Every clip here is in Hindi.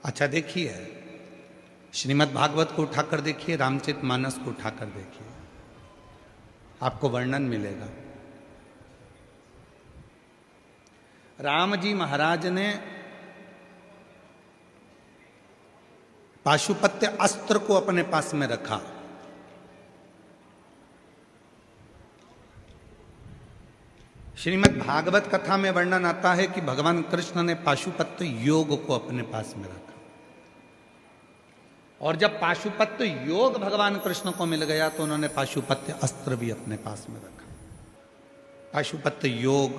अच्छा देखिए, श्रीमद् भागवत को उठाकर देखिए, रामचरितमानस को उठाकर देखिए, आपको वर्णन मिलेगा। राम जी महाराज ने पाशुपत्य अस्त्र को अपने पास में रखा। श्रीमद् भागवत कथा में वर्णन आता है कि भगवान कृष्ण ने पाशुपत्य योग को अपने पास में रखा, और जब पाशुपत्य योग भगवान कृष्ण को मिल गया तो उन्होंने पाशुपत्य अस्त्र भी अपने पास में रखा। पाशुपत्य योग,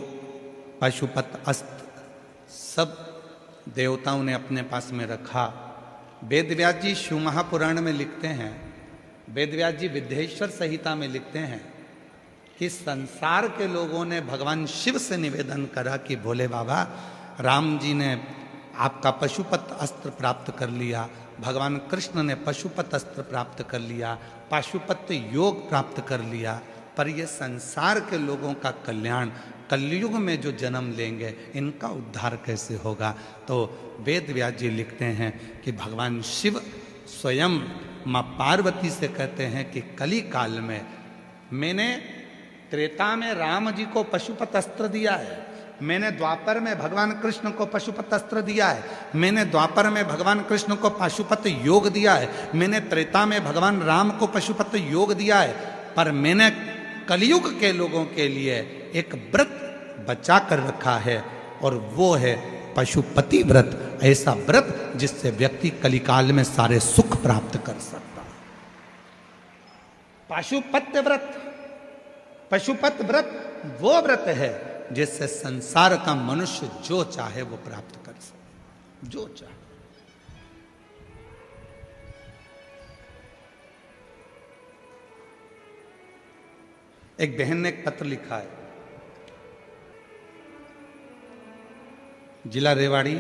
पाशुपत्य अस्त्र सब देवताओं ने अपने पास में रखा। वेदव्यास जी शिव महापुराण में लिखते हैं, वेदव्यास जी विद्येश्वर संहिता में लिखते हैं कि संसार के लोगों ने भगवान शिव से निवेदन करा कि भोले बाबा, राम जी ने आपका पशुपत अस्त्र प्राप्त कर लिया, भगवान कृष्ण ने पशुपत अस्त्र प्राप्त कर लिया, पाशुपत्य योग प्राप्त कर लिया, पर ये संसार के लोगों का कल्याण, कलयुग में जो जन्म लेंगे इनका उद्धार कैसे होगा। तो वेद व्यास जी लिखते हैं कि भगवान शिव स्वयं माँ पार्वती से कहते हैं कि कली काल में मैंने त्रेता में राम जी को पशुपत अस्त्र दिया है, मैंने द्वापर में भगवान कृष्ण को पशुपत अस्त्र दिया है, मैंने द्वापर में भगवान कृष्ण को पशुपत योग दिया है, मैंने त्रेता में भगवान राम को पशुपत योग दिया है, पर मैंने कलयुग के लोगों के लिए एक व्रत बचा कर रखा है, और वो है पशुपति व्रत। ऐसा व्रत जिससे व्यक्ति कलिकाल में सारे सुख प्राप्त कर सकता है। पाशुपत्य व्रत, पशुपत व्रत वो व्रत है जिससे संसार का मनुष्य जो चाहे वो प्राप्त कर सके, जो चाहे। एक बहन ने एक पत्र लिखा है, जिला रेवाड़ी,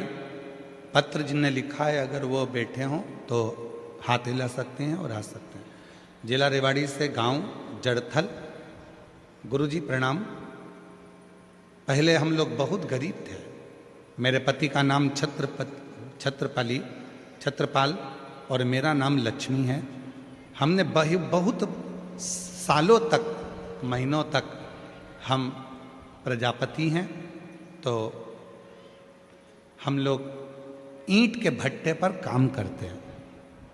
पत्र जिनने लिखा है अगर वो बैठे हों तो हाथ हिला सकते हैं और आ सकते हैं। जिला रेवाड़ी से गांव जड़थल। गुरुजी प्रणाम। पहले हम लोग बहुत गरीब थे। मेरे पति का नाम छत्रपाल और मेरा नाम लक्ष्मी है। हमने बहुत सालों तक, महीनों तक हम प्रजापति हैं, तो हम लोग ईंट के भट्टे पर काम करते हैं।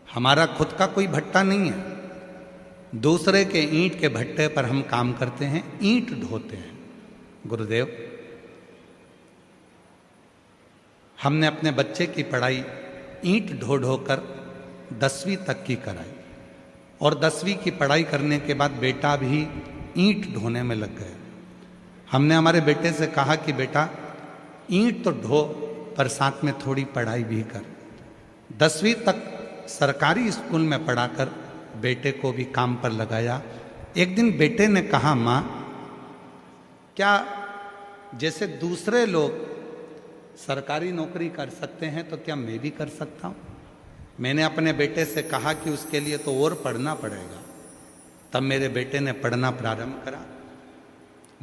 हमारा खुद का कोई भट्टा नहीं है, दूसरे के ईंट के भट्टे पर हम काम करते हैं, ईंट ढोते हैं। गुरुदेव, हमने अपने बच्चे की पढ़ाई ईंट ढो ढो कर 10वीं तक की कराई, और 10वीं की पढ़ाई करने के बाद बेटा भी ईंट ढोने में लग गया। हमने हमारे बेटे से कहा कि बेटा ईंट तो ढो, पर साथ में थोड़ी पढ़ाई भी कर। 10वीं तक सरकारी स्कूल में पढ़ाकर बेटे को भी काम पर लगाया। एक दिन बेटे ने कहा, माँ, क्या जैसे दूसरे लोग सरकारी नौकरी कर सकते हैं तो क्या मैं भी कर सकता हूँ? मैंने अपने बेटे से कहा कि उसके लिए तो और पढ़ना पड़ेगा। तब मेरे बेटे ने पढ़ना प्रारंभ करा।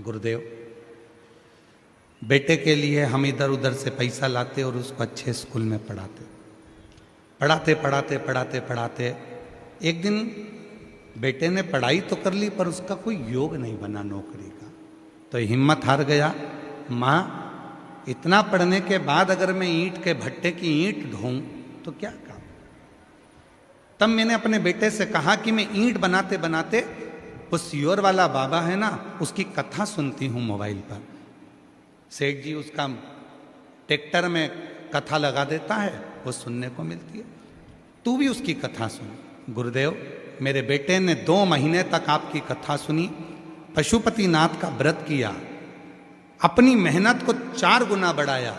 गुरुदेव, बेटे के लिए हम इधर उधर से पैसा लाते और उसको अच्छे स्कूल में पढ़ाते। एक दिन बेटे ने पढ़ाई तो कर ली, पर उसका कोई योग नहीं बना नौकरी का। तो हिम्मत हार गया। माँ, इतना पढ़ने के बाद अगर मैं ईंट के भट्टे की ईंट ढोऊं तो क्या काम? तब मैंने अपने बेटे से कहा कि मैं ईंट बनाते बनाते उस योर वाला बाबा है ना, उसकी कथा सुनती हूँ मोबाइल पर। सेठ जी उसका ट्रैक्टर में कथा लगा देता है, वो सुनने को मिलती है, तू भी उसकी कथा सुन। गुरुदेव, मेरे बेटे ने 2 महीने तक आपकी कथा सुनी, पशुपतिनाथ का व्रत किया, अपनी मेहनत को 4 गुना बढ़ाया,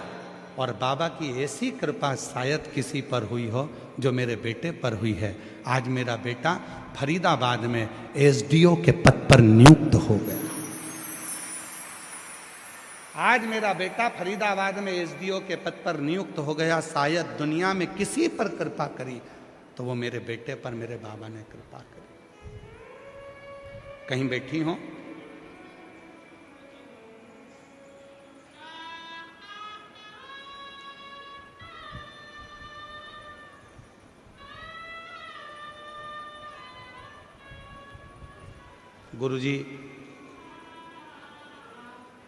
और बाबा की ऐसी कृपा शायद किसी पर हुई हो जो मेरे बेटे पर हुई है। आज मेरा बेटा फरीदाबाद में एसडीओ के पद पर नियुक्त हो गया। आज मेरा बेटा फरीदाबाद में एसडीओ के पद पर नियुक्त हो गया। शायद दुनिया में किसी पर कृपा करी तो वो मेरे बेटे पर मेरे बाबा ने कृपा करी। कहीं बैठी हो, गुरुजी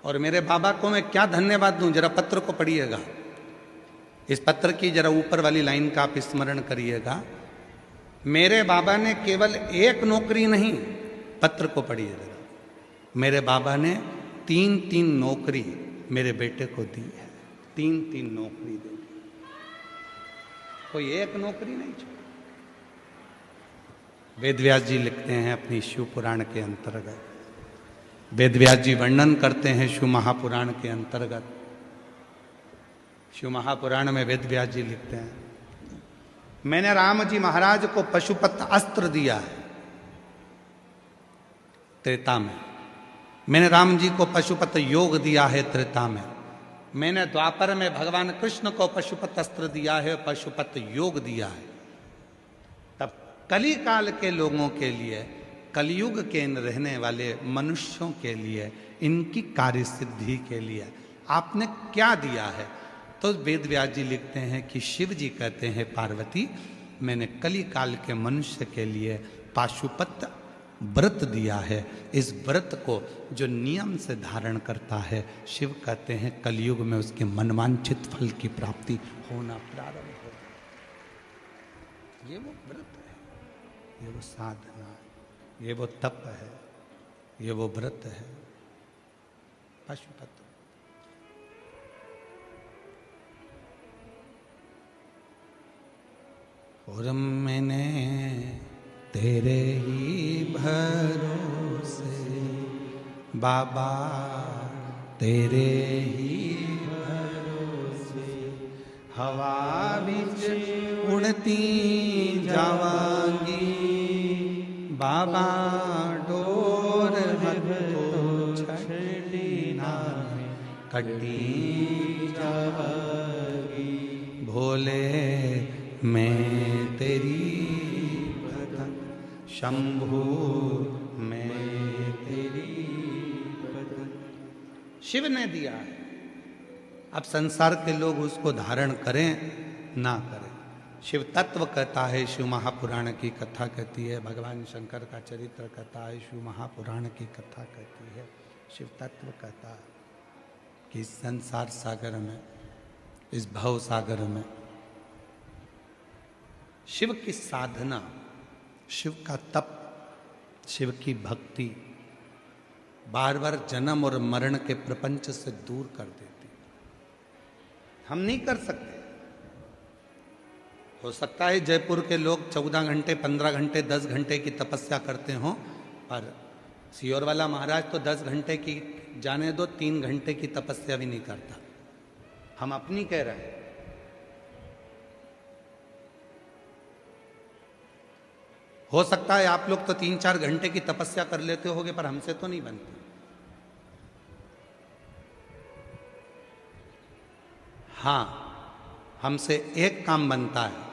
और मेरे बाबा को मैं क्या धन्यवाद दूं, जरा पत्र को पढ़िएगा। इस पत्र की जरा ऊपर वाली लाइन का आप स्मरण करिएगा। मेरे बाबा ने केवल एक नौकरी नहीं, पत्र को पढ़िएगा, मेरे बाबा ने 3-3 नौकरी मेरे बेटे को दी है। 3-3 नौकरी दे दी, कोई एक नौकरी नहीं छोड़ी। वेदव्यास जी लिखते हैं अपनी शिव पुराण के अंतर्गत, वेदव्यास जी वर्णन करते हैं शिव महापुराण के अंतर्गत। शिव महापुराण में वेदव्यास जी लिखते हैं, मैंने राम जी महाराज को पशुपत अस्त्र दिया है त्रेता में, मैंने राम जी को पशुपत योग दिया है त्रेता में, मैंने द्वापर में भगवान कृष्ण को पशुपत अस्त्र दिया है, पशुपत योग दिया है। तब कली काल के लोगों के लिए, कलयुग के रहने वाले मनुष्यों के लिए, इनकी कार्य सिद्धि के लिए आपने क्या दिया है? तो वेदव्यास जी लिखते हैं कि शिव जी कहते हैं, पार्वती मैंने कली काल के मनुष्य के लिए पाशुपत व्रत दिया है। इस व्रत को जो नियम से धारण करता है, शिव कहते हैं कलयुग में उसके मनवांछित फल की प्राप्ति होना प्रारंभ हो। ये वो व्रत है, ये वो साधना है, ये वो तप है, ये वो व्रत है, पाशुपत। और मैंने तेरे ही भरोसे बाबा, तेरे ही भरोसे हवा बिच उड़ती जावांगी बाबा, डोर हथो छड़ी नामे कटी जावांगी। भोले मैं तेरी भगत, शंभु मैं तेरी भगत। शिव ने दिया है, अब संसार के लोग उसको धारण करें ना करें। शिव तत्व कहता है, शिव महापुराण की कथा कहती है, भगवान शंकर का चरित्र कहता है, शिव महापुराण की कथा कहती है। शिव तत्व कहता है कि इस संसार सागर में, इस भव सागर में शिव की साधना, शिव का तप, शिव की भक्ति बार बार जन्म और मरण के प्रपंच से दूर कर देती। हम नहीं कर सकते। हो सकता है जयपुर के लोग 14 घंटे, 15 घंटे, 10 घंटे की तपस्या करते हों, पर सियोर वाला महाराज तो 10 घंटे की जाने दो, 3 घंटे की तपस्या भी नहीं करता। हम अपनी कह रहे हैं। हो सकता है आप लोग तो 3-4 घंटे की तपस्या कर लेते होगे, पर हमसे तो नहीं बनती। हाँ, हमसे एक काम बनता है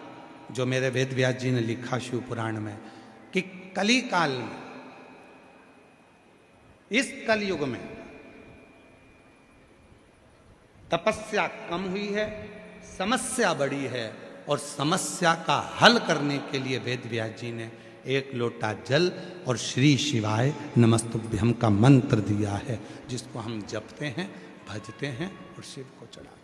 जो मेरे वेदव्यास जी ने लिखा शिव पुराण में, कि कली काल में, इस कलयुग में तपस्या कम हुई है, समस्या बड़ी है, और समस्या का हल करने के लिए वेदव्यास जी ने 1 लोटा जल और श्री शिवाय नमस्तुभ्यम का मंत्र दिया है, जिसको हम जपते हैं, भजते हैं और शिव को चढ़ाते हैं।